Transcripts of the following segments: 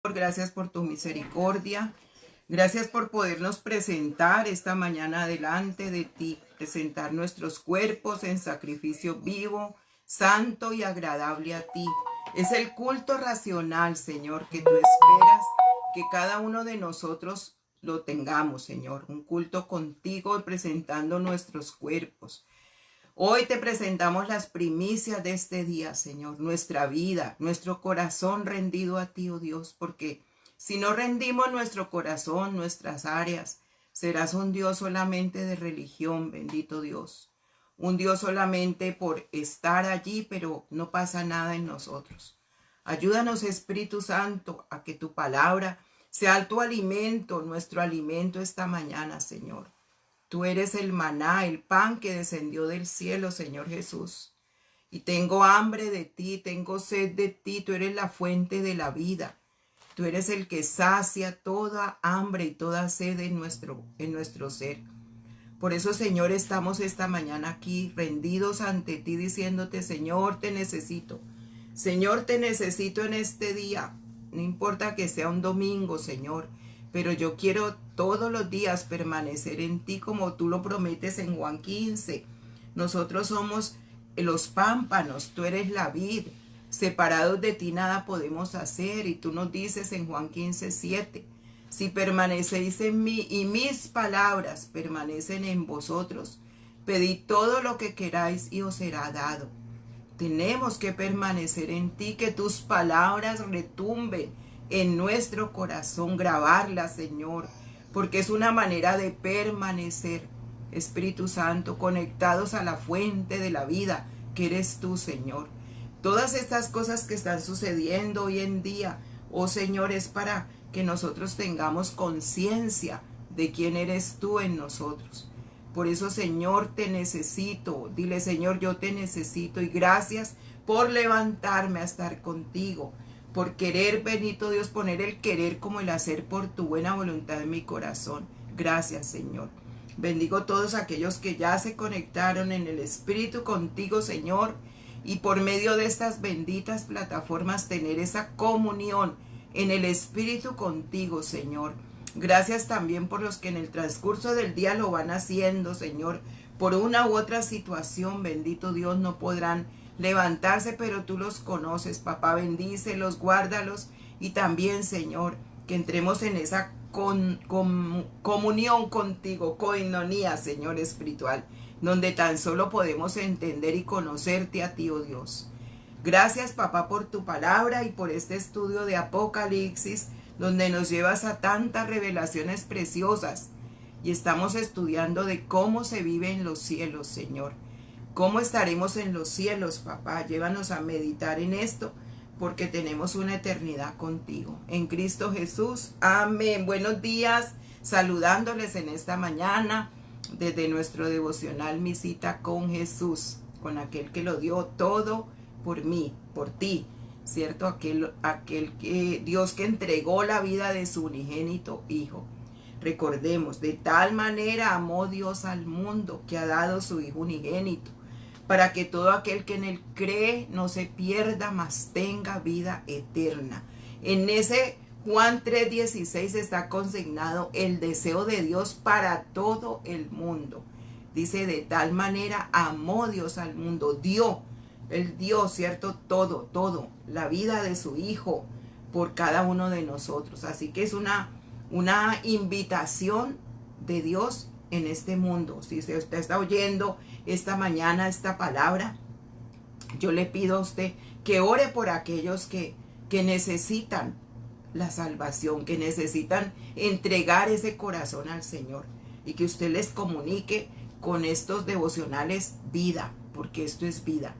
Gracias por tu misericordia. Gracias por podernos presentar esta mañana delante de ti, presentar nuestros cuerpos en sacrificio vivo, santo y agradable a ti. Es el culto racional, Señor, que tú esperas que cada uno de nosotros lo tengamos, Señor. Un culto contigo presentando nuestros cuerpos. Hoy te presentamos las primicias de este día, Señor, nuestra vida, nuestro corazón rendido a ti, oh Dios, porque si no rendimos nuestro corazón, nuestras áreas, serás un Dios solamente de religión, bendito Dios. Un Dios solamente por estar allí, pero no pasa nada en nosotros. Ayúdanos, Espíritu Santo, a que tu palabra sea tu alimento, nuestro alimento esta mañana, Señor. Tú eres el maná, el pan que descendió del cielo, Señor Jesús. Y tengo hambre de ti, tengo sed de ti. Tú eres la fuente de la vida. Tú eres el que sacia toda hambre y toda sed en nuestro ser. Por eso, Señor, estamos esta mañana aquí rendidos ante ti diciéndote, Señor, te necesito. Señor, te necesito en este día. No importa que sea un domingo, Señor, pero yo quiero todos los días permanecer en ti como tú lo prometes en Juan 15. Nosotros somos los pámpanos, tú eres la vid. Separados de ti nada podemos hacer. Y tú nos dices en Juan 15:7, si permanecéis en mí y mis palabras permanecen en vosotros, pedid todo lo que queráis y os será dado. Tenemos que permanecer en ti, que tus palabras retumben en nuestro corazón, grabarlas, Señor, porque es una manera de permanecer, Espíritu Santo, conectados a la fuente de la vida, que eres tú, Señor. Todas estas cosas que están sucediendo hoy en día, oh Señor, es para que nosotros tengamos conciencia de quién eres tú en nosotros. Por eso, Señor, te necesito. Dile, Señor, yo te necesito. Y gracias por levantarme a estar contigo. Por querer, bendito Dios, poner el querer como el hacer por tu buena voluntad en mi corazón. Gracias, Señor. Bendigo todos aquellos que ya se conectaron en el Espíritu contigo, Señor. Y por medio de estas benditas plataformas tener esa comunión en el Espíritu contigo, Señor. Gracias también por los que en el transcurso del día lo van haciendo, Señor. Por una u otra situación, bendito Dios, no podrán levantarse, pero tú los conoces, papá. Bendícelos, guárdalos. Y también, Señor, que entremos en esa comunión contigo, coinonía, Señor, espiritual, donde tan solo podemos entender y conocerte a ti, oh Dios. Gracias, papá, por tu palabra y por este estudio de Apocalipsis, donde nos llevas a tantas revelaciones preciosas. Y estamos estudiando de cómo se vive en los cielos, Señor. ¿Cómo estaremos en los cielos, papá? Llévanos a meditar en esto, porque tenemos una eternidad contigo. En Cristo Jesús. Amén. Buenos días. Saludándoles en esta mañana desde nuestro devocional Mi Cita con Jesús, con aquel que lo dio todo por mí, por ti, ¿cierto? Aquel que Dios que entregó la vida de su unigénito Hijo. Recordemos, de tal manera amó Dios al mundo que ha dado su Hijo unigénito, para que todo aquel que en él cree no se pierda, mas tenga vida eterna. En ese Juan 3:16 está consignado el deseo de Dios para todo el mundo. Dice, de tal manera amó Dios al mundo, Él dio, ¿cierto? Todo, la vida de su Hijo por cada uno de nosotros. Así que es una invitación de Dios en este mundo. Si usted está oyendo esta mañana esta palabra, yo le pido a usted que ore por aquellos que necesitan la salvación, que necesitan entregar ese corazón al Señor, y que usted les comunique con estos devocionales vida, porque esto es vida.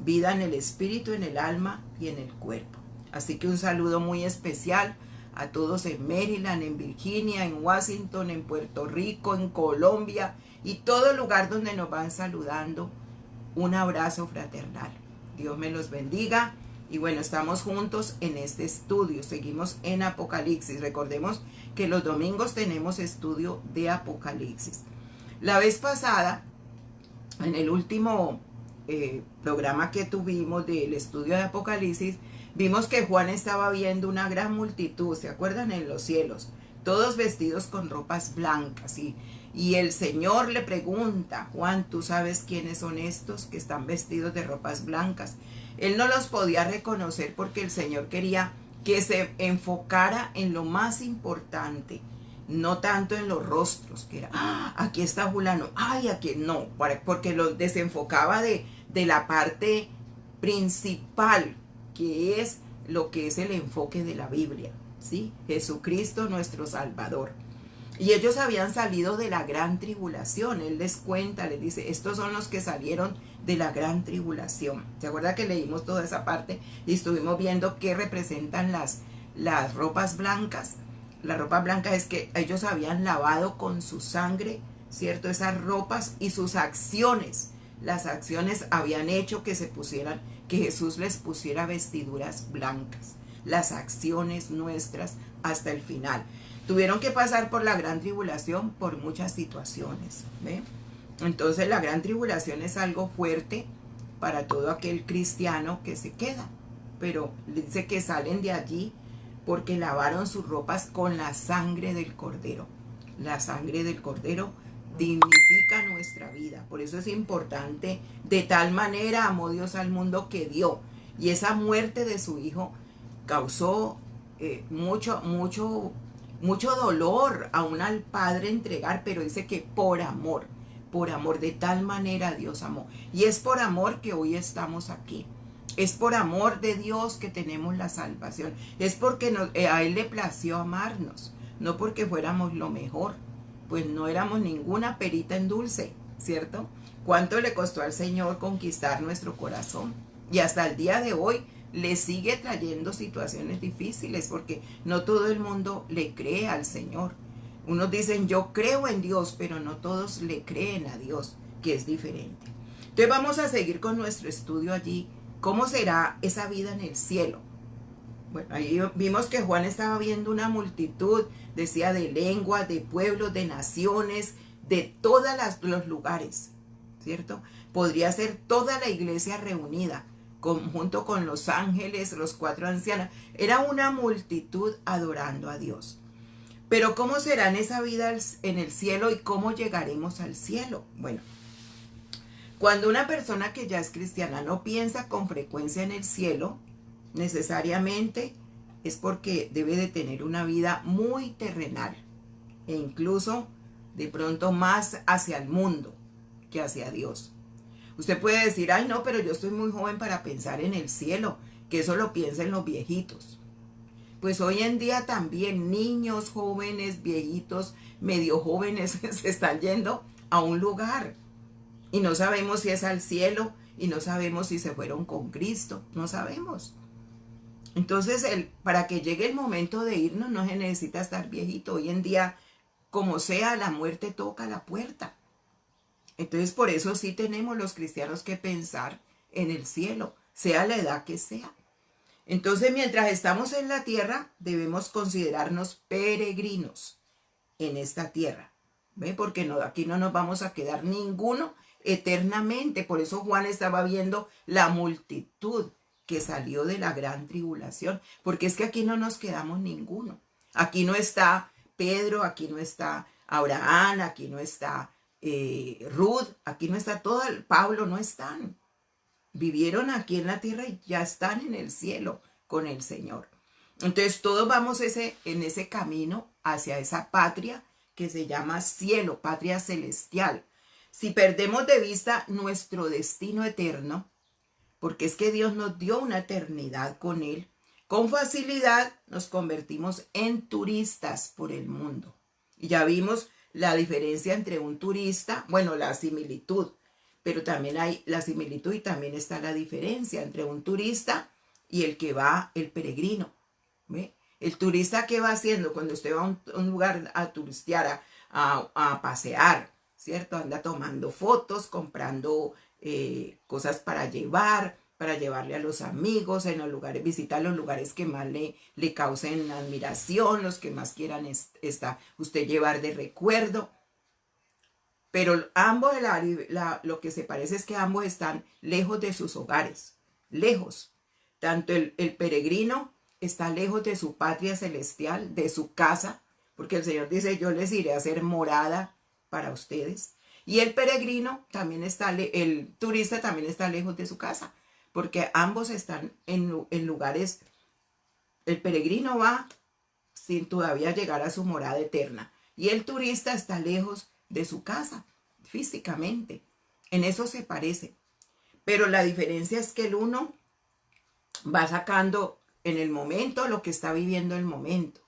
Vida en el espíritu, en el alma y en el cuerpo. Así que un saludo muy especial a todos en Maryland, en Virginia, en Washington, en Puerto Rico, en Colombia y todo lugar donde nos van saludando. Un abrazo fraternal. Dios me los bendiga. Y bueno, estamos juntos en este estudio. Seguimos en Apocalipsis. Recordemos que los domingos tenemos estudio de Apocalipsis. La vez pasada, en el último programa que tuvimos del estudio de Apocalipsis, Vimos que Juan estaba viendo una gran multitud, ¿se acuerdan? En los cielos, todos vestidos con ropas blancas. Y el Señor le pregunta, Juan, ¿tú sabes quiénes son estos que están vestidos de ropas blancas? Él no los podía reconocer porque el Señor quería que se enfocara en lo más importante, no tanto en los rostros, que era, aquí está fulano, ay, aquí no, porque lo desenfocaba de la parte principal, que es lo que es el enfoque de la Biblia, ¿sí? Jesucristo nuestro Salvador. Y ellos habían salido de la gran tribulación. Él les cuenta, les dice, estos son los que salieron de la gran tribulación. ¿Se acuerda que leímos toda esa parte y estuvimos viendo qué representan las ropas blancas? La ropa blanca es que ellos habían lavado con su sangre, ¿cierto? Esas ropas y sus acciones. Las acciones habían hecho que que Jesús les pusiera vestiduras blancas. Las acciones nuestras hasta el final. Tuvieron que pasar por la gran tribulación por muchas situaciones, ¿ve? Entonces la gran tribulación es algo fuerte para todo aquel cristiano que se queda. Pero dice que salen de allí porque lavaron sus ropas con la sangre del Cordero. La sangre del Cordero dignifica nuestra vida. Por eso es importante, de tal manera amó Dios al mundo que dio. Y esa muerte de su Hijo causó mucho dolor aún al Padre entregar, pero dice que por amor, de tal manera Dios amó. Y es por amor que hoy estamos aquí. Es por amor de Dios que tenemos la salvación. Es porque a Él le plació amarnos, no porque fuéramos lo mejor. Pues no éramos ninguna perita en dulce, ¿cierto? ¿Cuánto le costó al Señor conquistar nuestro corazón? Y hasta el día de hoy le sigue trayendo situaciones difíciles porque no todo el mundo le cree al Señor. Unos dicen, yo creo en Dios, pero no todos le creen a Dios, que es diferente. Entonces vamos a seguir con nuestro estudio allí. ¿Cómo será esa vida en el cielo? Bueno, ahí vimos que Juan estaba viendo una multitud, decía, de lenguas, de pueblos, de naciones, de todos los lugares, ¿cierto? Podría ser toda la iglesia reunida, junto con los ángeles, los 4 ancianos. Era una multitud adorando a Dios. Pero ¿cómo será en esa vida en el cielo y cómo llegaremos al cielo? Bueno, cuando una persona que ya es cristiana no piensa con frecuencia en el cielo, necesariamente es porque debe de tener una vida muy terrenal e incluso de pronto más hacia el mundo que hacia Dios. Usted puede decir, ay no, pero yo estoy muy joven para pensar en el cielo, que eso lo piensen los viejitos. Pues hoy en día también niños, jóvenes, viejitos, medio jóvenes se están yendo a un lugar y no sabemos si es al cielo y no sabemos si se fueron con Cristo, no sabemos. Entonces, para que llegue el momento de irnos no se necesita estar viejito. Hoy en día, como sea, la muerte toca la puerta. Entonces, por eso sí tenemos los cristianos que pensar en el cielo, sea la edad que sea. Entonces, mientras estamos en la tierra, debemos considerarnos peregrinos en esta tierra. ¿Ve? Porque aquí no nos vamos a quedar ninguno eternamente. Por eso Juan estaba viendo la multitud que salió de la gran tribulación, porque es que aquí no nos quedamos ninguno. Aquí no está Pedro, aquí no está Abraham, aquí no está Ruth, aquí no está Pablo, no están. Vivieron aquí en la tierra y ya están en el cielo con el Señor. Entonces todos vamos en ese camino hacia esa patria que se llama cielo, patria celestial. Si perdemos de vista nuestro destino eterno, porque es que Dios nos dio una eternidad con Él, con facilidad nos convertimos en turistas por el mundo. Y ya vimos la diferencia entre un turista, bueno, la similitud, pero también hay la similitud y también está la diferencia entre un turista y el que va, el peregrino. ¿Ve? El turista, ¿qué va haciendo? Cuando usted va a un lugar a turistear, a pasear, ¿cierto? Anda tomando fotos, comprando cosas para llevarle a los amigos en los lugares, visitar los lugares que más le causen admiración, los que más quieran usted llevar de recuerdo. Pero ambos, lo que se parece es que ambos están lejos de sus hogares, lejos. Tanto el peregrino está lejos de su patria celestial, de su casa, porque el Señor dice, yo les iré a hacer morada para ustedes. Y el peregrino también está, el turista también está lejos de su casa, porque ambos están en lugares, el peregrino va sin todavía llegar a su morada eterna, y el turista está lejos de su casa, físicamente. En eso se parece. Pero la diferencia es que el uno va sacando en el momento lo que está viviendo el momento.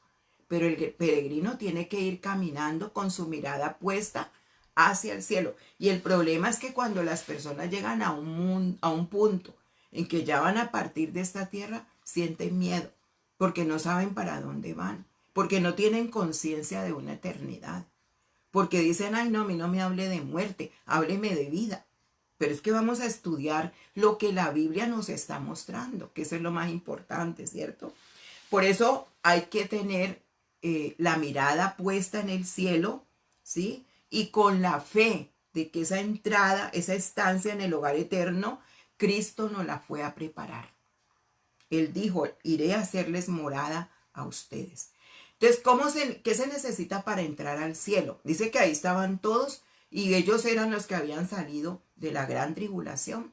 Pero el peregrino tiene que ir caminando con su mirada puesta hacia el cielo. Y el problema es que cuando las personas llegan a un punto en que ya van a partir de esta tierra, sienten miedo, porque no saben para dónde van, porque no tienen conciencia de una eternidad, porque dicen, ay no, a mí no me hable de muerte, hábleme de vida. Pero es que vamos a estudiar lo que la Biblia nos está mostrando, que eso es lo más importante, ¿cierto? Por eso hay que tener la mirada puesta en el cielo, ¿sí? Y con la fe de que esa entrada, esa estancia en el hogar eterno, Cristo nos la fue a preparar. Él dijo, iré a hacerles morada a ustedes. Entonces, ¿qué se necesita para entrar al cielo? Dice que ahí estaban todos y ellos eran los que habían salido de la gran tribulación.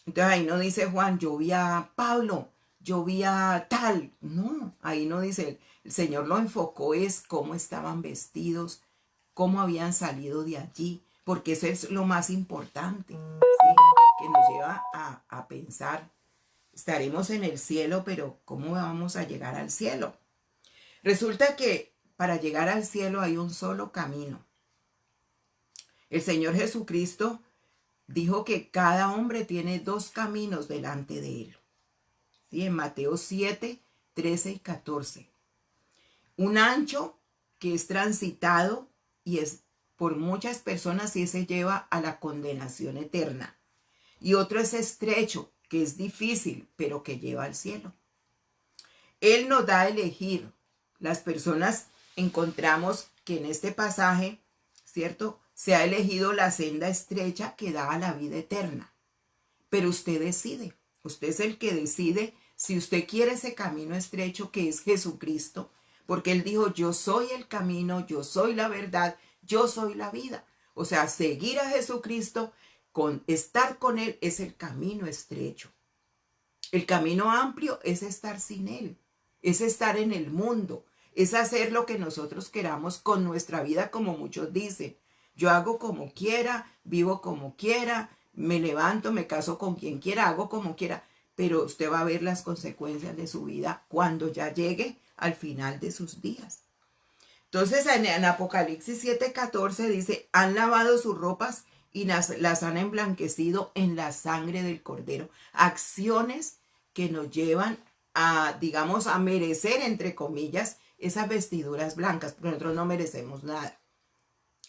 Entonces ahí no dice Juan, yo vi a Pablo, yo vi a tal. No, ahí no dice, el Señor lo enfocó es cómo estaban vestidos, cómo habían salido de allí, porque eso es lo más importante, ¿sí? Que nos lleva a pensar, estaremos en el cielo, pero ¿cómo vamos a llegar al cielo? Resulta que para llegar al cielo hay un solo camino. El Señor Jesucristo dijo que cada hombre tiene dos caminos delante de él. ¿Sí? En Mateo 7, 13 y 14. Un ancho que es transitado y es por muchas personas y se lleva a la condenación eterna. Y otro es estrecho, que es difícil, pero que lleva al cielo. Él nos da a elegir. Las personas encontramos que en este pasaje, ¿cierto? Se ha elegido la senda estrecha que da a la vida eterna. Pero usted decide. Usted es el que decide si usted quiere ese camino estrecho que es Jesucristo. Porque Él dijo, yo soy el camino, yo soy la verdad, yo soy la vida. O sea, seguir a Jesucristo, estar con Él es el camino estrecho. El camino amplio es estar sin Él. Es estar en el mundo. Es hacer lo que nosotros queramos con nuestra vida, como muchos dicen. Yo hago como quiera, vivo como quiera, me levanto, me caso con quien quiera, hago como quiera. Pero usted va a ver las consecuencias de su vida cuando ya llegue al final de sus días. Entonces en Apocalipsis 7:14 dice, han lavado sus ropas y las han emblanquecido en la sangre del Cordero. Acciones que nos llevan a, digamos, a merecer, entre comillas, esas vestiduras blancas, porque nosotros no merecemos nada.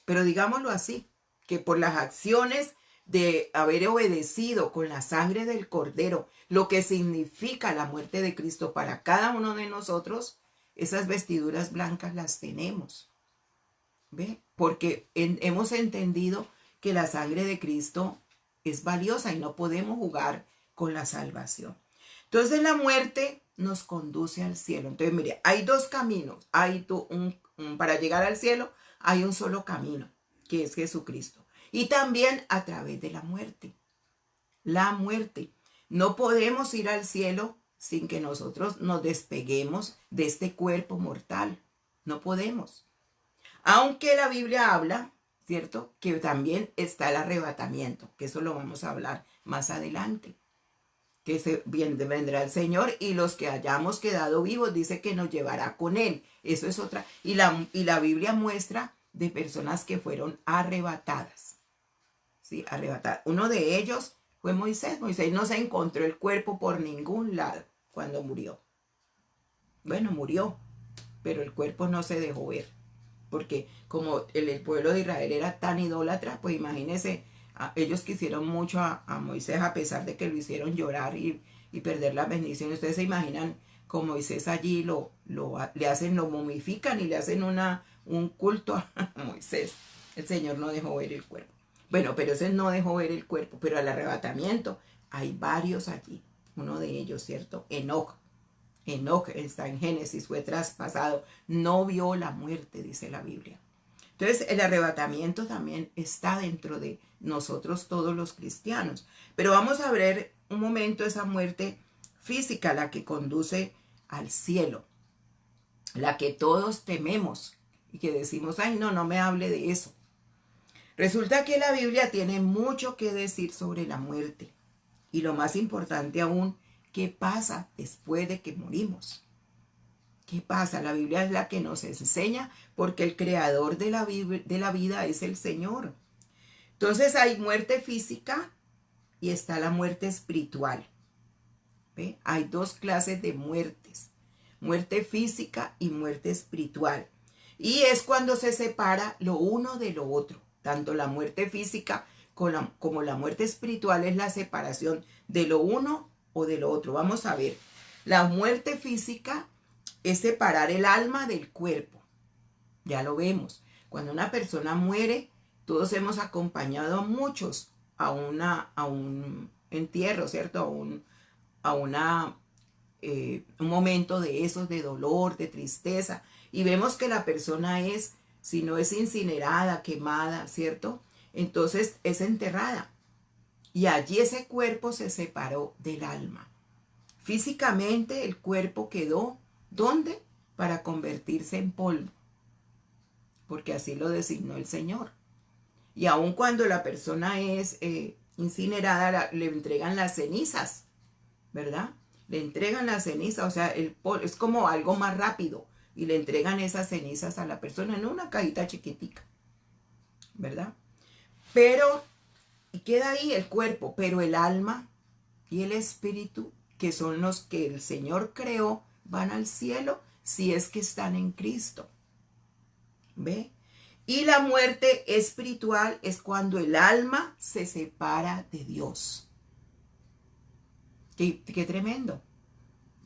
Pero digámoslo así, que por las acciones de haber obedecido con la sangre del Cordero, lo que significa la muerte de Cristo para cada uno de nosotros, esas vestiduras blancas las tenemos. ¿Ve? Porque hemos entendido que la sangre de Cristo es valiosa y no podemos jugar con la salvación. Entonces la muerte nos conduce al cielo. Entonces mire, hay dos caminos. Para llegar al cielo hay un solo camino, que es Jesucristo. Y también a través de la muerte. La muerte. No podemos ir al cielo sin que nosotros nos despeguemos de este cuerpo mortal. No podemos. Aunque la Biblia habla, ¿cierto? Que también está el arrebatamiento, que eso lo vamos a hablar más adelante. Que vendrá el Señor y los que hayamos quedado vivos dice que nos llevará con Él. Eso es otra. Y la Biblia muestra de personas que fueron arrebatadas. ¿Sí? Arrebatadas. Uno de ellos fue Moisés. Moisés no se encontró el cuerpo por ningún lado cuando murió. Bueno, murió, pero el cuerpo no se dejó ver. Porque como el pueblo de Israel era tan idólatra, pues imagínense, ellos quisieron mucho a Moisés a pesar de que lo hicieron llorar y perder las bendiciones. Ustedes se imaginan con Moisés allí lo momifican y le hacen un culto a Moisés. El Señor no dejó ver el cuerpo. Bueno, pero ese no dejó ver el cuerpo, pero al arrebatamiento hay varios allí. uno de ellos, ¿cierto? Enoc. Enoc está en Génesis, fue traspasado, no vio la muerte, dice la Biblia. Entonces, el arrebatamiento también está dentro de nosotros todos los cristianos. Pero vamos a ver un momento esa muerte física, la que conduce al cielo, la que todos tememos y que decimos, ay, no, no me hable de eso. Resulta que la Biblia tiene mucho que decir sobre la muerte. Y lo más importante aún, ¿qué pasa después de que morimos? ¿Qué pasa? La Biblia es la que nos enseña porque el creador de la vida es el Señor. Entonces hay muerte física y está la muerte espiritual. ¿Ve? Hay dos clases de muertes, muerte física y muerte espiritual. Y es cuando se separa lo uno de lo otro. Tanto la muerte física como la muerte espiritual es la separación de lo uno o de lo otro. Vamos a ver. La muerte física es separar el alma del cuerpo. Ya lo vemos. Cuando una persona muere, todos hemos acompañado a muchos a un entierro, ¿cierto? Un momento de esos, de dolor, de tristeza. Y vemos que la persona es, si no es incinerada, quemada, ¿cierto? Entonces es enterrada. Y allí ese cuerpo se separó del alma. Físicamente el cuerpo quedó, ¿dónde? Para convertirse en polvo. Porque así lo designó el Señor. Y aun cuando la persona es incinerada, le entregan las cenizas, ¿verdad? Le entregan las cenizas, o sea, es como algo más rápido. Y le entregan esas cenizas a la persona en una cajita chiquitica, ¿verdad? Pero, y queda ahí el cuerpo, pero el alma y el espíritu, que son los que el Señor creó, van al cielo si es que están en Cristo. ¿Ve? Y la muerte espiritual es cuando el alma se separa de Dios. Qué tremendo.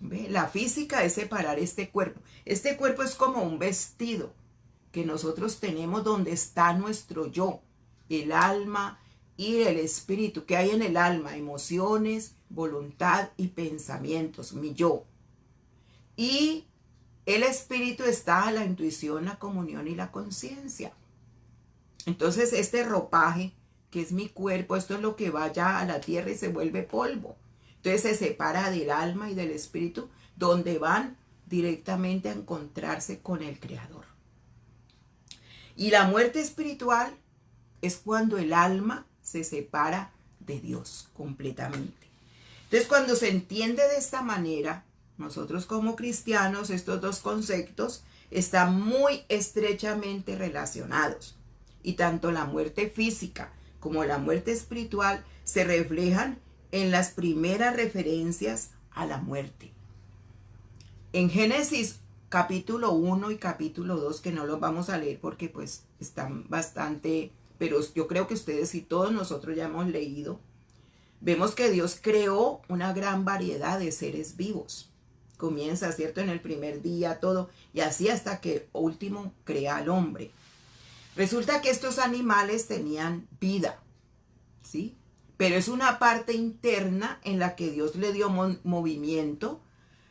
¿Ve? La física es separar este cuerpo. Este cuerpo es como un vestido que nosotros tenemos donde está nuestro yo, el alma y el espíritu. ¿Qué hay en el alma? Emociones, voluntad y pensamientos, mi yo. Y el espíritu está la intuición, la comunión y la conciencia. Entonces este ropaje, que es mi cuerpo, esto es lo que va ya a la tierra y se vuelve polvo. Entonces se separa del alma y del espíritu, donde van directamente a encontrarse con el Creador. Y la muerte espiritual es cuando el alma se separa de Dios completamente. Entonces, cuando se entiende de esta manera, nosotros como cristianos, estos dos conceptos están muy estrechamente relacionados. Y tanto la muerte física como la muerte espiritual se reflejan en las primeras referencias a la muerte. En Génesis capítulo 1 y capítulo 2, que no los vamos a leer porque pues están bastante, pero yo creo que ustedes y todos nosotros ya hemos leído, vemos que Dios creó una gran variedad de seres vivos. Comienza, ¿cierto?, en el primer día todo, y así hasta que último crea al hombre. Resulta que estos animales tenían vida, ¿sí? Pero es una parte interna en la que Dios le dio movimiento,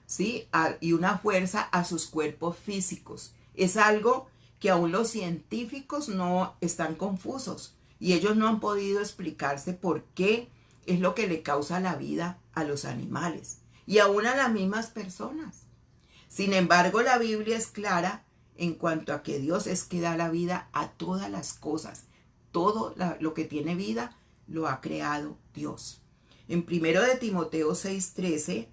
¿sí? Y una fuerza a sus cuerpos físicos. Es algo que aún los científicos no están confusos y ellos no han podido explicarse por qué es lo que le causa la vida a los animales y aún a las mismas personas. Sin embargo, la Biblia es clara en cuanto a que Dios es que da la vida a todas las cosas. Todo lo que tiene vida lo ha creado Dios. En 1 de Timoteo 6:13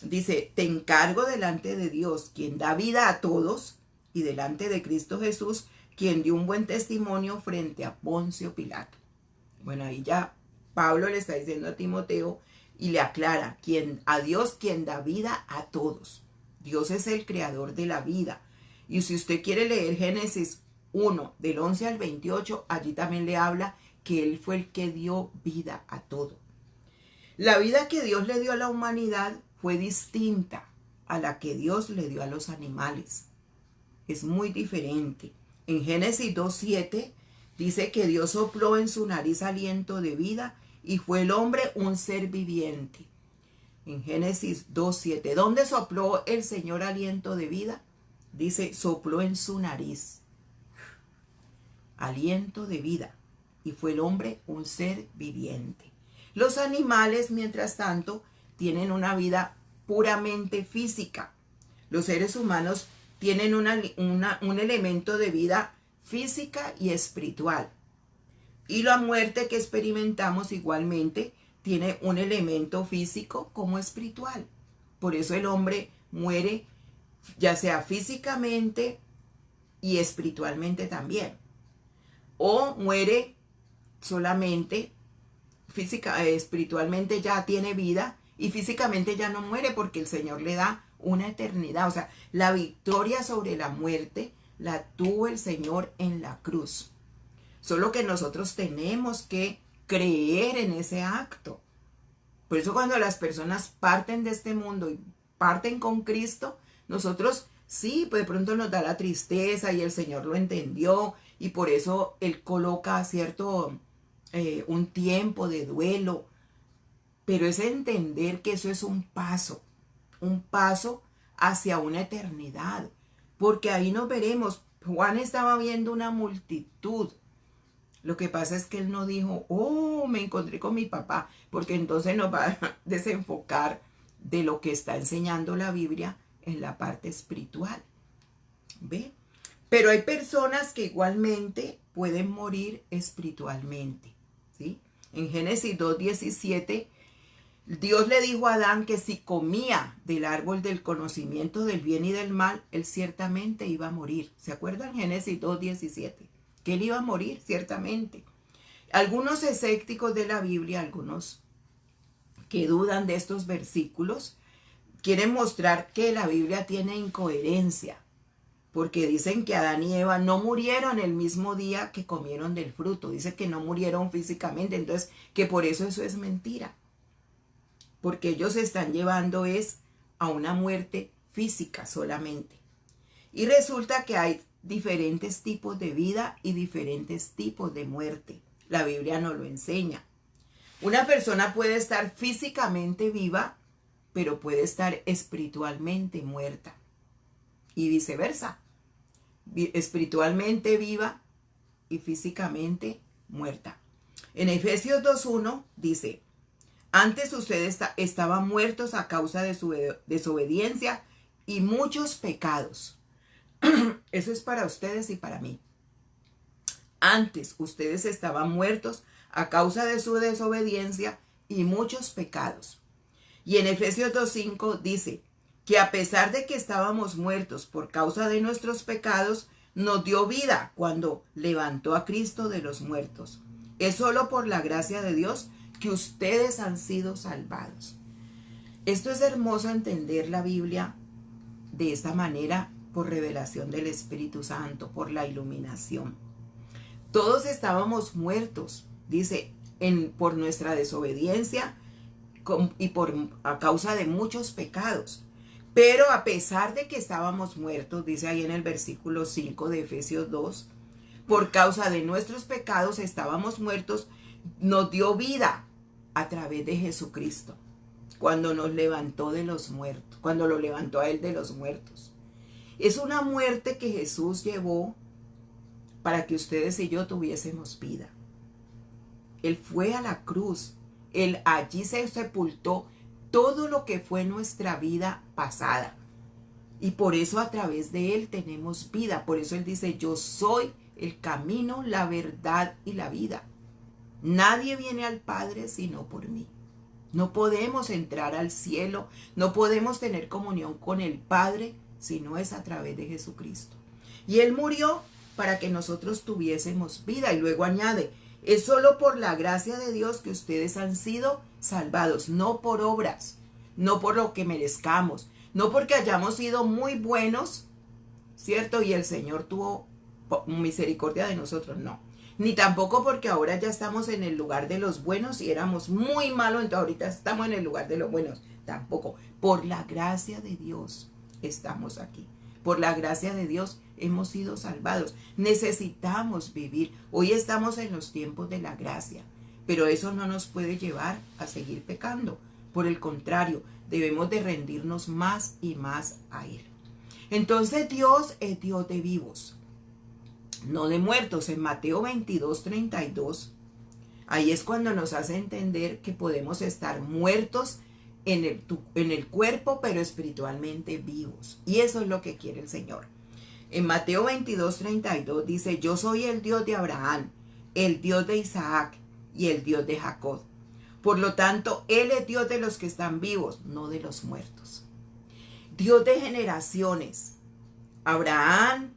dice, te encargo delante de Dios, quien da vida a todos, y delante de Cristo Jesús, quien dio un buen testimonio frente a Poncio Pilato. Bueno, ahí ya Pablo le está diciendo a Timoteo y le aclara, a Dios quien da vida a todos. Dios es el creador de la vida. Y si usted quiere leer Génesis 1, del 11 al 28, allí también le habla que Él fue el que dio vida a todo. La vida que Dios le dio a la humanidad fue distinta a la que Dios le dio a los animales. Es muy diferente. En Génesis 2:7 dice que Dios sopló en su nariz aliento de vida y fue el hombre un ser viviente. en Génesis 2:7. ¿Dónde sopló el Señor aliento de vida? Dice, sopló en su nariz. Aliento de vida. Y fue el hombre un ser viviente. Los animales, mientras tanto, tienen una vida puramente física. Los seres humanos tienen un elemento de vida física y espiritual. Y la muerte que experimentamos igualmente tiene un elemento físico como espiritual. Por eso el hombre muere ya sea físicamente y espiritualmente también. O muere solamente espiritualmente ya tiene vida y físicamente ya no muere porque el Señor le da una eternidad. O sea, la victoria sobre la muerte la tuvo el Señor en la cruz. Solo que nosotros tenemos que creer en ese acto. Por eso cuando las personas parten de este mundo y parten con Cristo, nosotros sí, pues de pronto nos da la tristeza y el Señor lo entendió y por eso Él coloca un tiempo de duelo. Pero es entender que eso es un paso hacia una eternidad. Porque ahí nos veremos. Juan estaba viendo una multitud. Lo que pasa es que él no dijo, oh, me encontré con mi papá, porque entonces nos va a desenfocar de lo que está enseñando la Biblia en la parte espiritual. ¿Ve? Pero hay personas que igualmente pueden morir espiritualmente. ¿Sí? En Génesis 2:17, Dios le dijo a Adán que si comía del árbol del conocimiento del bien y del mal, él ciertamente iba a morir. ¿Se acuerdan? Génesis 2:17. Que él iba a morir, ciertamente. Algunos escépticos de la Biblia, algunos que dudan de estos versículos, quieren mostrar que la Biblia tiene incoherencia, porque dicen que Adán y Eva no murieron el mismo día que comieron del fruto. Dice que no murieron físicamente, entonces que por eso es mentira. Porque ellos se están llevando a una muerte física solamente. Y resulta que hay diferentes tipos de vida y diferentes tipos de muerte. La Biblia nos lo enseña. Una persona puede estar físicamente viva, pero puede estar espiritualmente muerta. Y viceversa. Espiritualmente viva y físicamente muerta. En Efesios 2:1 dice, antes ustedes estaban muertos a causa de su desobediencia y muchos pecados. Eso es para ustedes y para mí. Antes ustedes estaban muertos a causa de su desobediencia y muchos pecados. Y en Efesios 2:5 dice que a pesar de que estábamos muertos por causa de nuestros pecados, nos dio vida cuando levantó a Cristo de los muertos. Es solo por la gracia de Dios que ustedes han sido salvados. Esto es hermoso entender la Biblia de esta manera, por revelación del Espíritu Santo, por la iluminación. Todos estábamos muertos, dice, por nuestra desobediencia y a causa de muchos pecados. Pero a pesar de que estábamos muertos, dice ahí en el versículo 5 de Efesios 2, por causa de nuestros pecados estábamos muertos, nos dio vida a través de Jesucristo, cuando nos levantó de los muertos, cuando lo levantó a Él de los muertos. Es una muerte que Jesús llevó para que ustedes y yo tuviésemos vida. Él fue a la cruz. Él allí se sepultó todo lo que fue nuestra vida pasada. Y por eso a través de Él tenemos vida. Por eso Él dice, yo soy el camino, la verdad y la vida. Nadie viene al Padre sino por mí. No podemos entrar al cielo, no podemos tener comunión con el Padre si no es a través de Jesucristo. Y Él murió para que nosotros tuviésemos vida. Y luego añade, es solo por la gracia de Dios que ustedes han sido salvados, no por obras, no por lo que merezcamos, no porque hayamos sido muy buenos, ¿cierto? Y el Señor tuvo misericordia de nosotros, no. Ni tampoco porque ahora ya estamos en el lugar de los buenos y éramos muy malos, entonces ahorita estamos en el lugar de los buenos. Tampoco. Por la gracia de Dios estamos aquí. Por la gracia de Dios hemos sido salvados. Necesitamos vivir. Hoy estamos en los tiempos de la gracia, pero eso no nos puede llevar a seguir pecando, Por el contrario, debemos de rendirnos más y más a Él. Entonces Dios es Dios de vivos, no de muertos. En Mateo 22:32, ahí es cuando nos hace entender que podemos estar muertos en el cuerpo, pero espiritualmente vivos. Y eso es lo que quiere el Señor. En Mateo 22:32 dice: yo soy el Dios de Abraham, el Dios de Isaac y el Dios de Jacob. Por lo tanto, Él es Dios de los que están vivos, no de los muertos. Dios de generaciones. Abraham,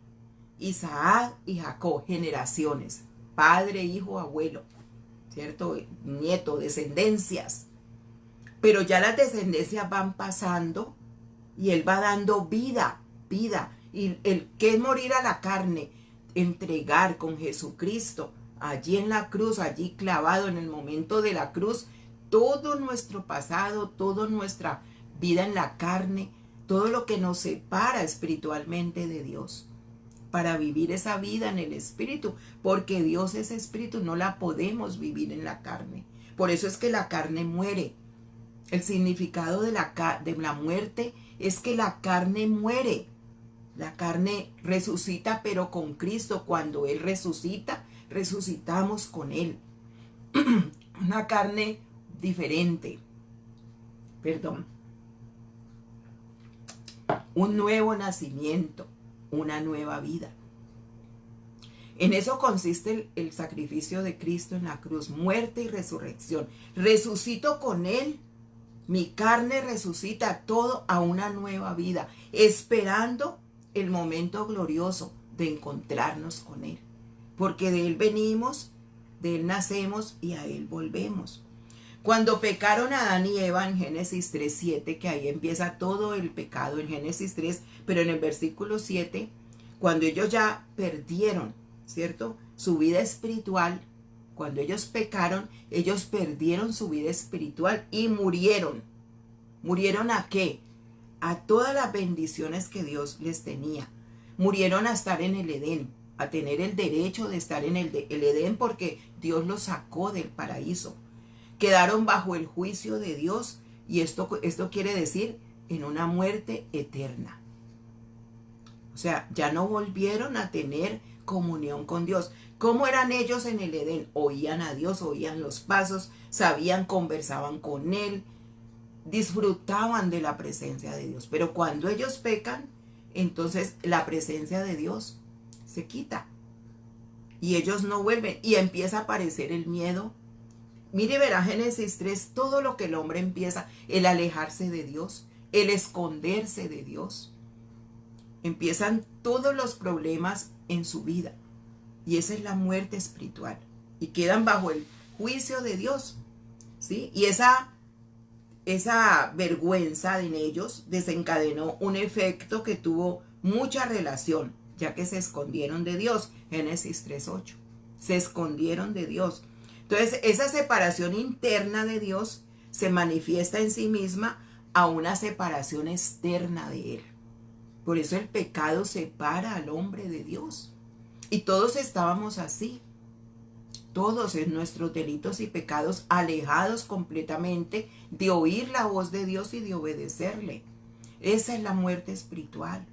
Isaac y Jacob, generaciones. Padre, hijo, abuelo, ¿cierto? Nieto, descendencias. Pero ya las descendencias van pasando y Él va dando vida. Y el que es morir a la carne, entregar con Jesucristo allí en la cruz, allí clavado en el momento de la cruz, todo nuestro pasado, toda nuestra vida en la carne, todo lo que nos separa espiritualmente de Dios, para vivir esa vida en el espíritu, porque Dios es espíritu, no la podemos vivir en la carne. Por eso es que la carne muere. El significado de la muerte es que la carne muere. La carne resucita, pero con Cristo. Cuando Él resucita, resucitamos con Él. Una carne diferente. Perdón. Un nuevo nacimiento, una nueva vida. En eso consiste el sacrificio de Cristo en la cruz, muerte y resurrección. Resucito con Él. Mi carne resucita todo a una nueva vida, esperando el momento glorioso de encontrarnos con Él. Porque de Él venimos, de Él nacemos y a Él volvemos. Cuando pecaron Adán y Eva en Génesis 3:7, que ahí empieza todo el pecado en Génesis 3, pero en el versículo 7, cuando ellos ya perdieron, ¿cierto?, su vida espiritual, cuando ellos pecaron, ellos perdieron su vida espiritual y murieron. ¿Murieron a qué? A todas las bendiciones que Dios les tenía. Murieron a estar en el Edén, a tener el derecho de estar en el Edén, porque Dios los sacó del paraíso. Quedaron bajo el juicio de Dios, y esto quiere decir en una muerte eterna. O sea, ya no volvieron a tener comunión con Dios. ¿Cómo eran ellos en el Edén? Oían a Dios, oían los pasos, sabían, conversaban con Él, disfrutaban de la presencia de Dios. Pero cuando ellos pecan, entonces la presencia de Dios se quita y ellos no vuelven, y empieza a aparecer el miedo. Mire, verá Génesis 3, todo lo que el hombre empieza, el alejarse de Dios, el esconderse de Dios. Empiezan todos los problemas en su vida, y esa es la muerte espiritual, y quedan bajo el juicio de Dios, ¿sí? Y esa vergüenza en ellos desencadenó un efecto que tuvo mucha relación, ya que se escondieron de Dios. Génesis 3:8. Se escondieron de Dios. Entonces, esa separación interna de Dios se manifiesta en sí misma a una separación externa de Él. Por eso el pecado separa al hombre de Dios. Y todos estábamos así. Todos en nuestros delitos y pecados, alejados completamente de oír la voz de Dios y de obedecerle. Esa es la muerte espiritual.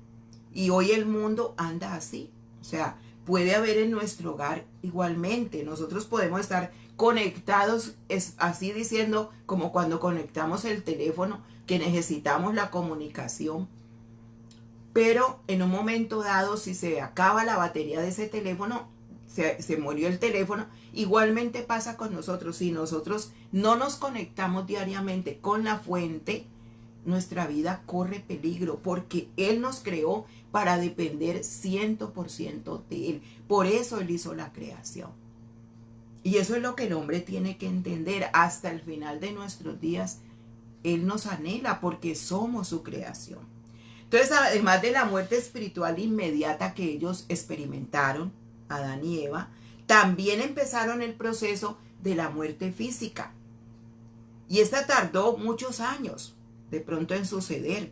Y hoy el mundo anda así. O sea, puede haber en nuestro hogar igualmente. Nosotros podemos estar conectados, es así diciendo, como cuando conectamos el teléfono, que necesitamos la comunicación. Pero en un momento dado, si se acaba la batería de ese teléfono, se murió el teléfono. Igualmente pasa con nosotros. Si nosotros no nos conectamos diariamente con la fuente, nuestra vida corre peligro, porque Él nos creó para depender 100% de Él. Por eso Él hizo la creación. Y eso es lo que el hombre tiene que entender. Hasta el final de nuestros días, Él nos anhela porque somos su creación. Entonces, además de la muerte espiritual inmediata que ellos experimentaron, Adán y Eva, también empezaron el proceso de la muerte física. Y esta tardó muchos años, de pronto, en suceder.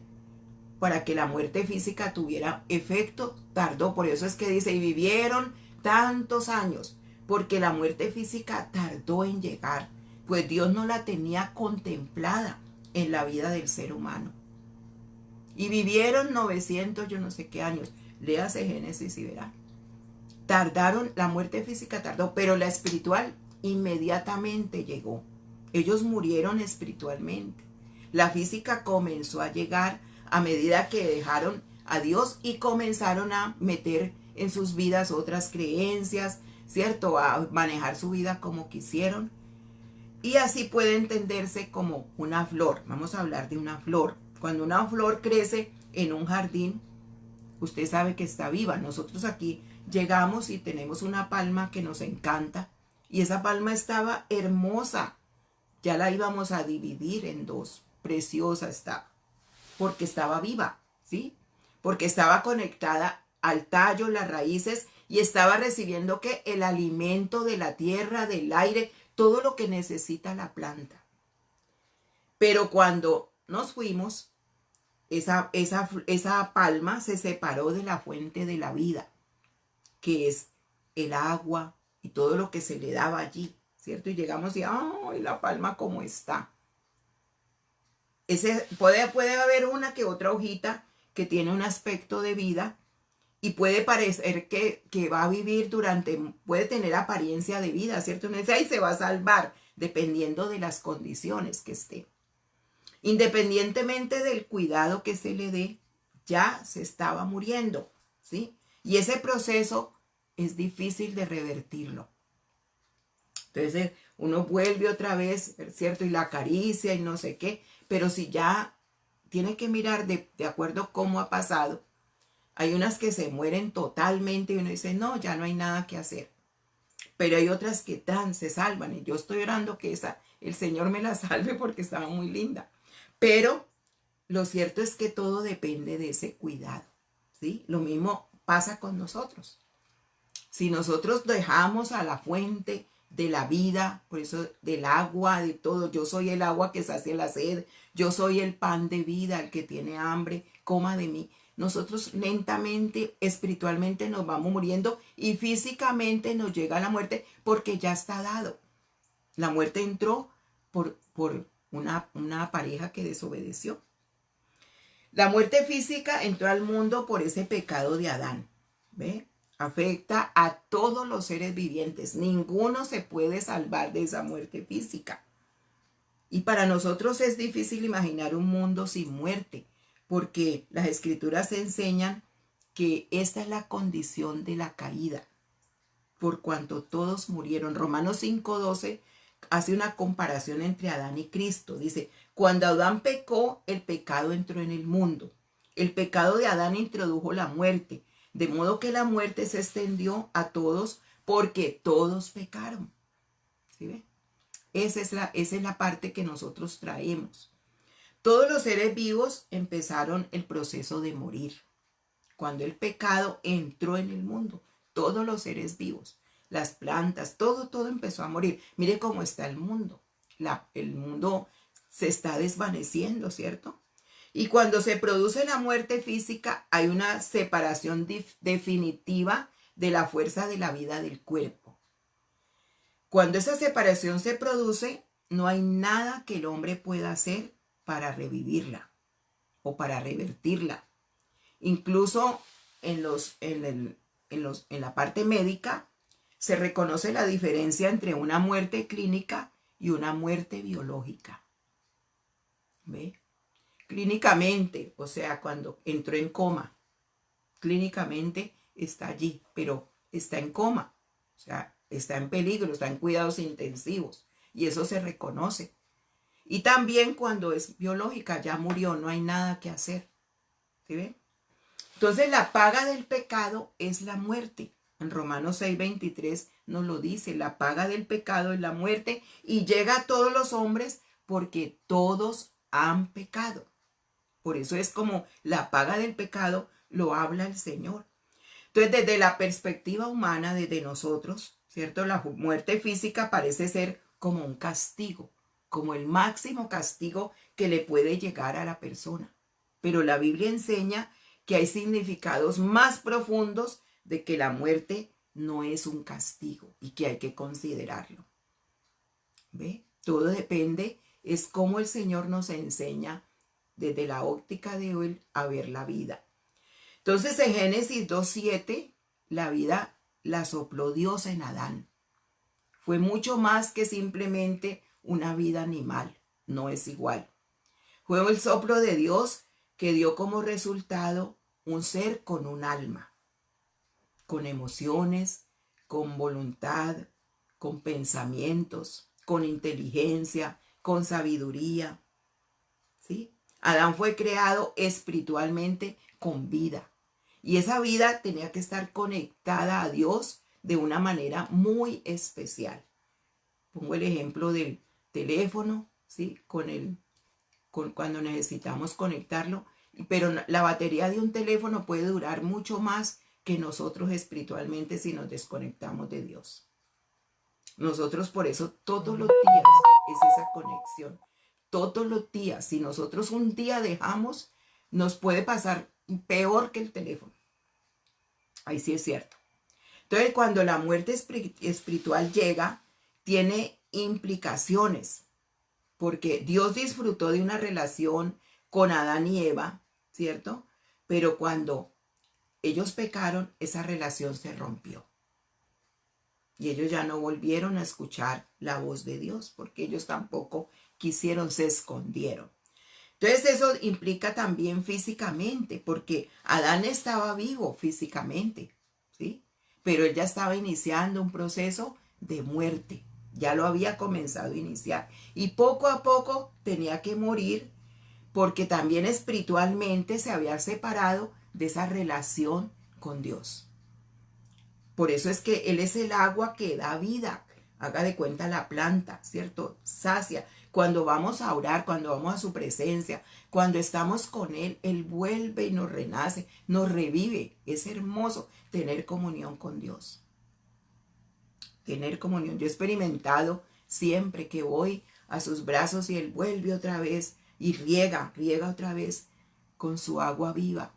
Para que la muerte física tuviera efecto, tardó. Por eso es que dice, y vivieron tantos años, porque la muerte física tardó en llegar, pues Dios no la tenía contemplada en la vida del ser humano. Y vivieron 900, yo no sé qué años. Léase Génesis y verá. Tardaron, la muerte física tardó, pero la espiritual inmediatamente llegó. Ellos murieron espiritualmente. La física comenzó a llegar a medida que dejaron a Dios y comenzaron a meter en sus vidas otras creencias, ¿cierto? A manejar su vida como quisieron. Y así puede entenderse como una flor. Vamos a hablar de una flor. Cuando una flor crece en un jardín, usted sabe que está viva. Nosotros aquí llegamos y tenemos una palma que nos encanta. Y esa palma estaba hermosa. Ya la íbamos a dividir en dos. Preciosa estaba. Porque estaba viva, ¿sí? Porque estaba conectada al tallo, las raíces, y estaba recibiendo ¿qué? El alimento de la tierra, del aire, todo lo que necesita la planta. Pero cuando nos fuimos, esa palma se separó de la fuente de la vida, que es el agua y todo lo que se le daba allí, ¿cierto? Y llegamos y ¡ay, la palma cómo está! Puede haber una que otra hojita que tiene un aspecto de vida y puede parecer que va a vivir puede tener apariencia de vida, ¿cierto? Uno dice, ahí se va a salvar, dependiendo de las condiciones que esté. Independientemente del cuidado que se le dé, ya se estaba muriendo, ¿sí? Y ese proceso es difícil de revertirlo. Entonces uno vuelve otra vez, ¿cierto? Y la acaricia y no sé qué, pero si ya tiene que mirar de acuerdo cómo ha pasado. Hay unas que se mueren totalmente y uno dice, no, ya no hay nada que hacer. Pero hay otras que se salvan y yo estoy orando que el Señor me la salve porque estaba muy linda. Pero lo cierto es que todo depende de ese cuidado, ¿sí? Lo mismo pasa con nosotros. Si nosotros dejamos a la fuente de la vida, por eso del agua, de todo, yo soy el agua que sacia la sed, yo soy el pan de vida, el que tiene hambre, coma de mí. Nosotros lentamente, espiritualmente nos vamos muriendo y físicamente nos llega la muerte porque ya está dado. La muerte entró por una pareja que desobedeció. La muerte física entró al mundo por ese pecado de Adán. ¿Ve? Afecta a todos los seres vivientes. Ninguno se puede salvar de esa muerte física. Y para nosotros es difícil imaginar un mundo sin muerte, porque las escrituras enseñan que esta es la condición de la caída, por cuanto todos murieron. Romanos 5:12 hace una comparación entre Adán y Cristo. Dice, cuando Adán pecó, el pecado entró en el mundo. El pecado de Adán introdujo la muerte, de modo que la muerte se extendió a todos porque todos pecaron. ¿Sí ve? Esa es la parte que nosotros traemos. Todos los seres vivos empezaron el proceso de morir. Cuando el pecado entró en el mundo, todos los seres vivos, las plantas, todo empezó a morir. Mire cómo está el mundo. El mundo se está desvaneciendo, ¿cierto? Y cuando se produce la muerte física, hay una separación definitiva de la fuerza de la vida del cuerpo. Cuando esa separación se produce, no hay nada que el hombre pueda hacer para revivirla o para revertirla. Incluso en la parte médica se reconoce la diferencia entre una muerte clínica y una muerte biológica. ¿Ve? Clínicamente, o sea, cuando entró en coma, clínicamente está allí, pero está en coma, o sea, está en peligro, está en cuidados intensivos, y eso se reconoce. Y también cuando es biológica, ya murió, no hay nada que hacer. ¿Sí ve? Entonces la paga del pecado es la muerte. En Romanos 6:23 nos lo dice, la paga del pecado es la muerte y llega a todos los hombres porque todos han pecado. Por eso es como la paga del pecado lo habla el Señor. Entonces, desde la perspectiva humana, desde nosotros, ¿cierto? La muerte física parece ser como un castigo, como el máximo castigo que le puede llegar a la persona. Pero la Biblia enseña que hay significados más profundos de que la muerte no es un castigo y que hay que considerarlo. ¿Ve? Todo depende es cómo el Señor nos enseña desde la óptica de Él a ver la vida. Entonces en Génesis 2:7, la vida la sopló Dios en Adán. Fue mucho más que simplemente una vida animal, no es igual. Fue el soplo de Dios que dio como resultado un ser con un alma, con emociones, con voluntad, con pensamientos, con inteligencia, con sabiduría, ¿sí? Adán fue creado espiritualmente con vida. Y esa vida tenía que estar conectada a Dios de una manera muy especial. Pongo el ejemplo del teléfono, ¿sí? Cuando necesitamos conectarlo. Pero la batería de un teléfono puede durar mucho más que nosotros espiritualmente si nos desconectamos de Dios. Nosotros por eso todos los días es esa conexión. Todos los días, si nosotros un día dejamos, nos puede pasar peor que el teléfono. Ahí sí es cierto. Entonces, cuando la muerte espiritual llega, tiene implicaciones, porque Dios disfrutó de una relación con Adán y Eva, ¿cierto? Pero cuando ellos pecaron, esa relación se rompió. Y ellos ya no volvieron a escuchar la voz de Dios, porque ellos tampoco quisieron, se escondieron. Entonces eso implica también físicamente, porque Adán estaba vivo físicamente, ¿sí? Pero él ya estaba iniciando un proceso de muerte, ya lo había comenzado a iniciar. Y poco a poco tenía que morir, porque también espiritualmente se había separado de esa relación con Dios. Por eso es que Él es el agua que da vida. Haga de cuenta la planta, ¿cierto? Sacia. Cuando vamos a orar, cuando vamos a su presencia, cuando estamos con Él, Él vuelve y nos renace, nos revive. Es hermoso tener comunión con Dios. Tener comunión. Yo he experimentado siempre que voy a sus brazos y Él vuelve otra vez y riega otra vez con su agua viva.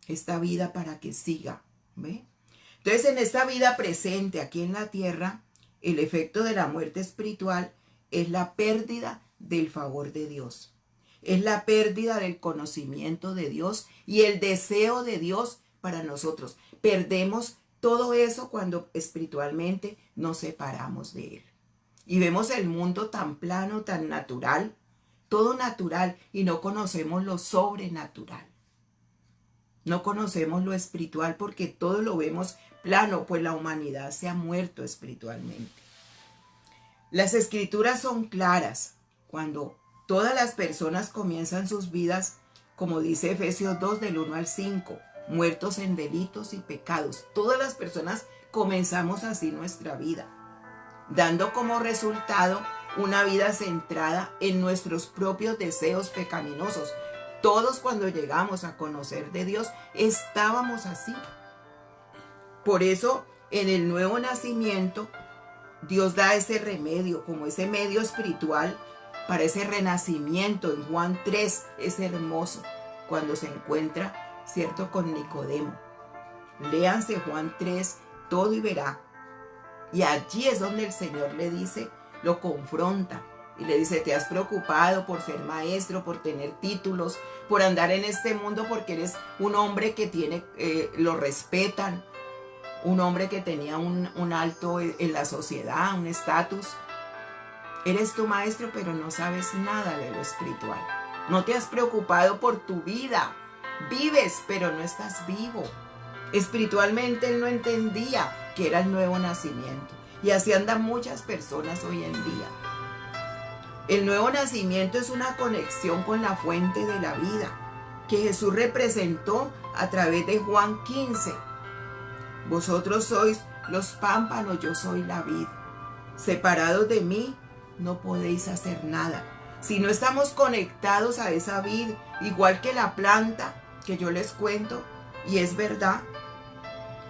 Esta vida para que siga, ¿ve? Entonces, en esta vida presente aquí en la tierra, el efecto de la muerte espiritual es la pérdida del favor de Dios. Es la pérdida del conocimiento de Dios y el deseo de Dios para nosotros. Perdemos todo eso cuando espiritualmente nos separamos de Él. Y vemos el mundo tan plano, tan natural, todo natural, y no conocemos lo sobrenatural. No conocemos lo espiritual porque todo lo vemos plano, pues la humanidad se ha muerto espiritualmente. Las escrituras son claras cuando todas las personas comienzan sus vidas, como dice Efesios 2 del 1 al 5, muertos en delitos y pecados. Todas las personas comenzamos así nuestra vida, dando como resultado una vida centrada en nuestros propios deseos pecaminosos. Todos cuando llegamos a conocer de Dios estábamos así. Por eso en el nuevo nacimiento Dios da ese remedio, como ese medio espiritual para ese renacimiento. En Juan 3 es hermoso cuando se encuentra, ¿cierto?, con Nicodemo. Léanse Juan 3 todo y verá. Y allí es donde el Señor le dice, lo confronta. Y le dice, te has preocupado por ser maestro, por tener títulos, por andar en este mundo porque eres un hombre que tiene, lo respetan, un hombre que tenía un alto en la sociedad, un estatus. Eres tu maestro, pero no sabes nada de lo espiritual. No te has preocupado por tu vida. Vives, pero no estás vivo. Espiritualmente él no entendía que era el nuevo nacimiento. Y así andan muchas personas hoy en día. El nuevo nacimiento es una conexión con la fuente de la vida que Jesús representó a través de Juan 15. Vosotros sois los pámpanos, yo soy la vid. Separados de mí, no podéis hacer nada. Si no estamos conectados a esa vid, igual que la planta que yo les cuento, y es verdad,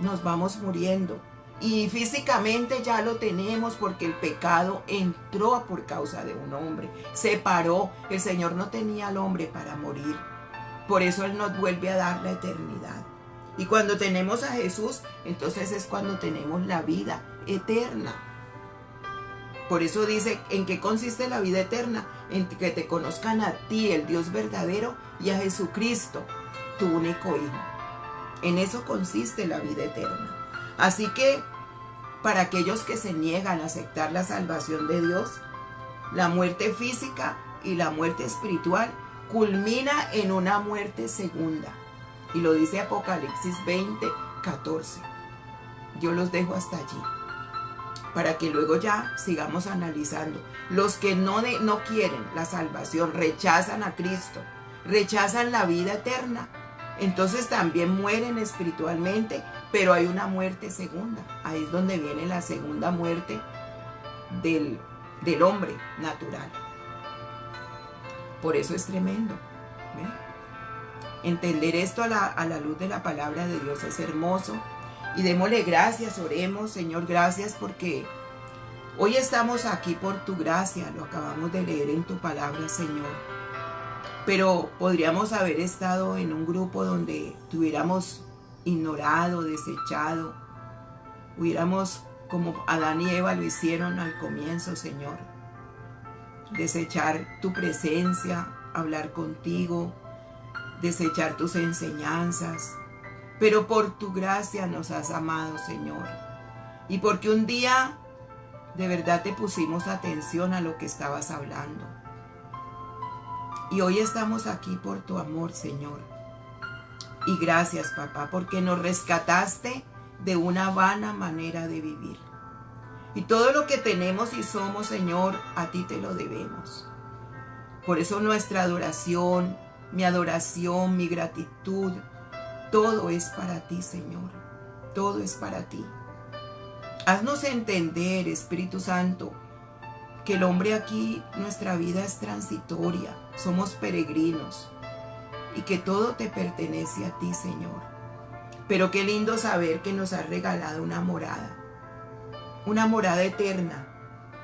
nos vamos muriendo. Y físicamente ya lo tenemos porque el pecado entró por causa de un hombre. Separó. El Señor no tenía al hombre para morir. Por eso Él nos vuelve a dar la eternidad. Y cuando tenemos a Jesús, entonces es cuando tenemos la vida eterna. Por eso dice, ¿en qué consiste la vida eterna? En que te conozcan a ti, el Dios verdadero, y a Jesucristo, tu único Hijo. En eso consiste la vida eterna. Así que, para aquellos que se niegan a aceptar la salvación de Dios, la muerte física y la muerte espiritual culmina en una muerte segunda. Y lo dice Apocalipsis 20:14. Yo los dejo hasta allí, para que luego ya sigamos analizando. Los que no quieren la salvación, rechazan a Cristo, rechazan la vida eterna, entonces también mueren espiritualmente, pero hay una muerte segunda. Ahí es donde viene la segunda muerte del hombre natural. Por eso es tremendo, ¿ve? Entender esto a la luz de la palabra de Dios es hermoso. Y démosle gracias, oremos. Señor, gracias porque hoy estamos aquí por tu gracia. Lo acabamos de leer en tu palabra, Señor. Pero podríamos haber estado en un grupo donde tuviéramos ignorado, desechado. Hubiéramos, como Adán y Eva lo hicieron al comienzo, Señor, desechar tu presencia, hablar contigo, desechar tus enseñanzas. Pero por tu gracia nos has amado, Señor. Y porque un día de verdad te pusimos atención a lo que estabas hablando. Y hoy estamos aquí por tu amor, Señor. Y gracias, papá, porque nos rescataste de una vana manera de vivir. Y todo lo que tenemos y somos, Señor, a ti te lo debemos. Por eso nuestra adoración, mi gratitud, todo es para ti, Señor. Todo es para ti. Haznos entender, Espíritu Santo, que el hombre aquí, nuestra vida es transitoria. Somos peregrinos. Y que todo te pertenece a ti, Señor. Pero qué lindo saber que nos has regalado una morada eterna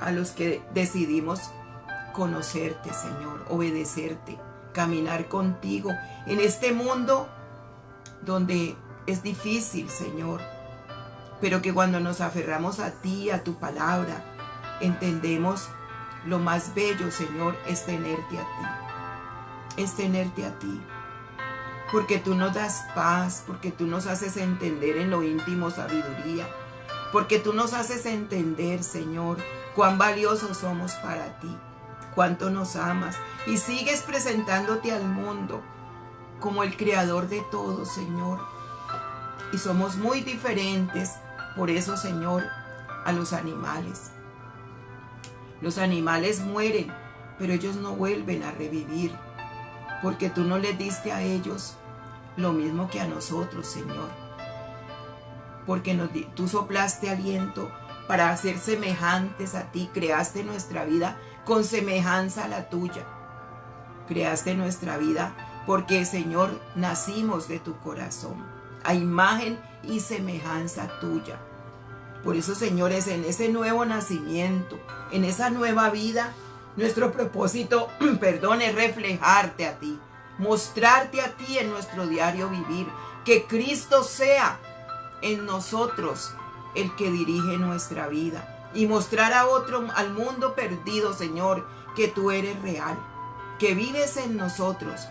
a los que decidimos conocerte, Señor, obedecerte, caminar contigo en este mundo donde es difícil, Señor, pero que cuando nos aferramos a ti, a tu palabra, entendemos lo más bello, Señor, es tenerte a ti, porque tú nos das paz, porque tú nos haces entender en lo íntimo sabiduría, porque tú nos haces entender, Señor, cuán valiosos somos para ti, cuánto nos amas y sigues presentándote al mundo como el creador de todo, Señor. Y somos muy diferentes, por eso, Señor, a los animales. Los animales mueren, pero ellos no vuelven a revivir, porque tú no les diste a ellos lo mismo que a nosotros, Señor. Porque tú soplaste aliento para ser semejantes a ti, creaste nuestra vida con semejanza a la tuya. Creaste nuestra vida porque, Señor, nacimos de tu corazón, a imagen y semejanza tuya. Por eso, Señor, es en ese nuevo nacimiento, en esa nueva vida, nuestro propósito, es reflejarte a ti, mostrarte a ti en nuestro diario vivir, que Cristo sea en nosotros el que dirige nuestra vida y mostrar al mundo perdido, Señor, que tú eres real, que vives en nosotros,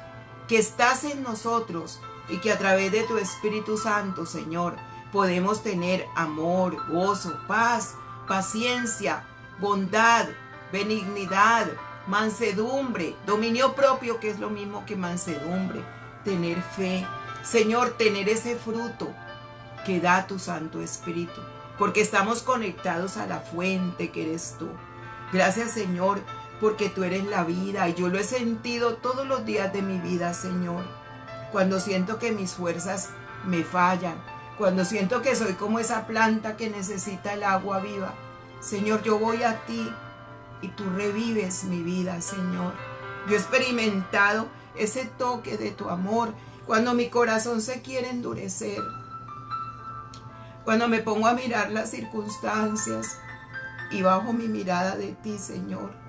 que estás en nosotros y que a través de tu Espíritu Santo, Señor, podemos tener amor, gozo, paz, paciencia, bondad, benignidad, mansedumbre, dominio propio, que es lo mismo que mansedumbre, tener fe, Señor, tener ese fruto que da tu Santo Espíritu, porque estamos conectados a la fuente que eres tú. Gracias, Señor, porque tú eres la vida y yo lo he sentido todos los días de mi vida, Señor. Cuando siento que mis fuerzas me fallan, cuando siento que soy como esa planta que necesita el agua viva, Señor, yo voy a ti y tú revives mi vida, Señor. Yo he experimentado ese toque de tu amor cuando mi corazón se quiere endurecer, cuando me pongo a mirar las circunstancias y bajo mi mirada de ti, Señor.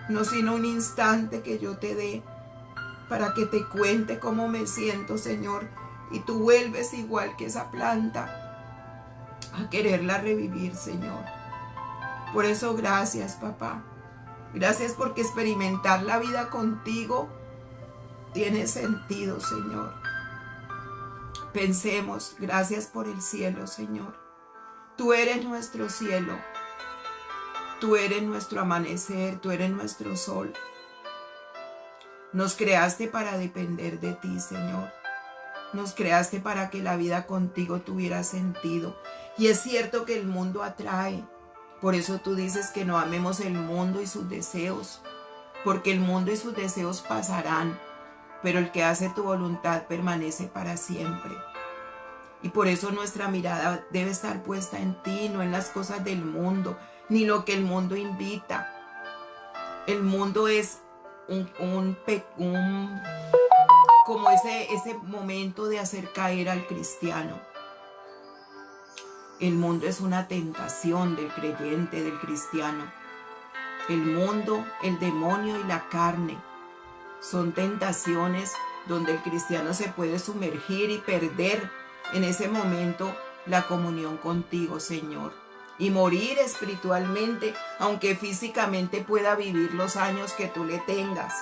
No sino un instante que yo te dé para que te cuente cómo me siento, Señor, y tú vuelves igual que esa planta a quererla revivir, Señor. Por eso gracias, papá. Gracias porque experimentar la vida contigo tiene sentido, Señor. Pensemos, gracias por el cielo, Señor. Tú eres nuestro cielo. Tú eres nuestro amanecer, tú eres nuestro sol. Nos creaste para depender de ti, Señor. Nos creaste para que la vida contigo tuviera sentido. Y es cierto que el mundo atrae. Por eso tú dices que no amemos el mundo y sus deseos. Porque el mundo y sus deseos pasarán, pero el que hace tu voluntad permanece para siempre. Y por eso nuestra mirada debe estar puesta en ti, no en las cosas del mundo, ni lo que el mundo invita. El mundo es como ese momento de hacer caer al cristiano. El mundo es una tentación del creyente, del cristiano. El mundo, el demonio y la carne son tentaciones donde el cristiano se puede sumergir y perder en ese momento la comunión contigo, Señor, y morir espiritualmente, aunque físicamente pueda vivir los años que tú le tengas.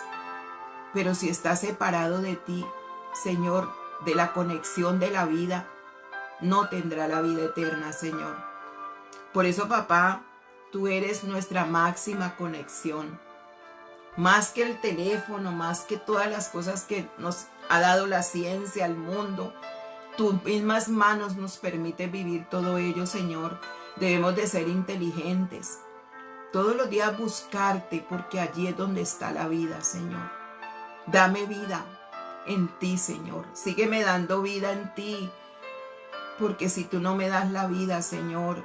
Pero si está separado de ti, Señor, de la conexión de la vida, no tendrá la vida eterna, Señor. Por eso, papá, tú eres nuestra máxima conexión. Más que el teléfono, más que todas las cosas que nos ha dado la ciencia, el mundo, tus mismas manos nos permiten vivir todo ello, Señor. Debemos de ser inteligentes. Todos los días buscarte, porque allí es donde está la vida, Señor. Dame vida en ti, Señor. Sígueme dando vida en ti, porque si tú no me das la vida, Señor,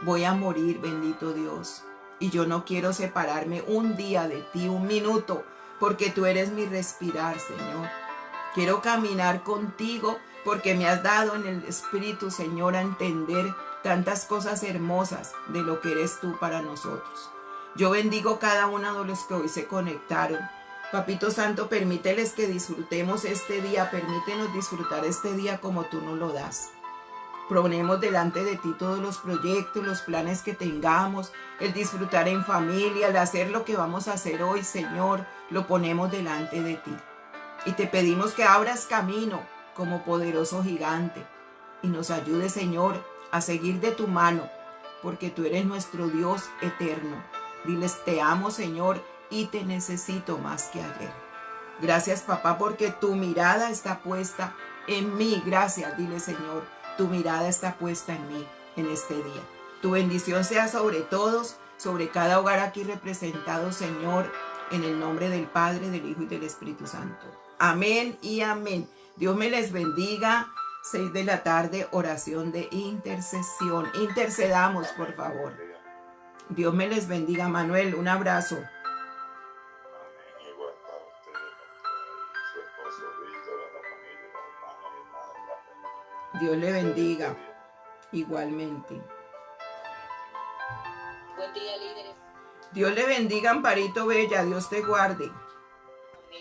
voy a morir, bendito Dios. Y yo no quiero separarme un día de ti, un minuto, porque tú eres mi respirar, Señor. Quiero caminar contigo porque me has dado en el Espíritu, Señor, a entender tantas cosas hermosas de lo que eres tú para nosotros. Yo bendigo cada uno de los que hoy se conectaron. Papito Santo, permíteles que disfrutemos este día, permítenos disfrutar este día como tú nos lo das. Ponemos delante de ti todos los proyectos, los planes que tengamos, el disfrutar en familia, el hacer lo que vamos a hacer hoy, Señor, lo ponemos delante de ti. Y te pedimos que abras camino como poderoso gigante y nos ayudes, Señor, a seguir de tu mano, porque tú eres nuestro Dios eterno. Diles, te amo, Señor, y te necesito más que ayer. Gracias, papá, porque tu mirada está puesta en mí. Gracias, dile, Señor. Tu mirada está puesta en mí en este día. Tu bendición sea sobre todos, sobre cada hogar aquí representado, Señor, en el nombre del Padre, del Hijo y del Espíritu Santo. Amén y amén. Dios me les bendiga. 6 de la tarde, oración de intercesión. Intercedamos, por favor. Dios me les bendiga. Manuel, un abrazo. Dios le bendiga. Igualmente. Buen día, líderes. Dios le bendiga, Amparito Bella. Dios te guarde.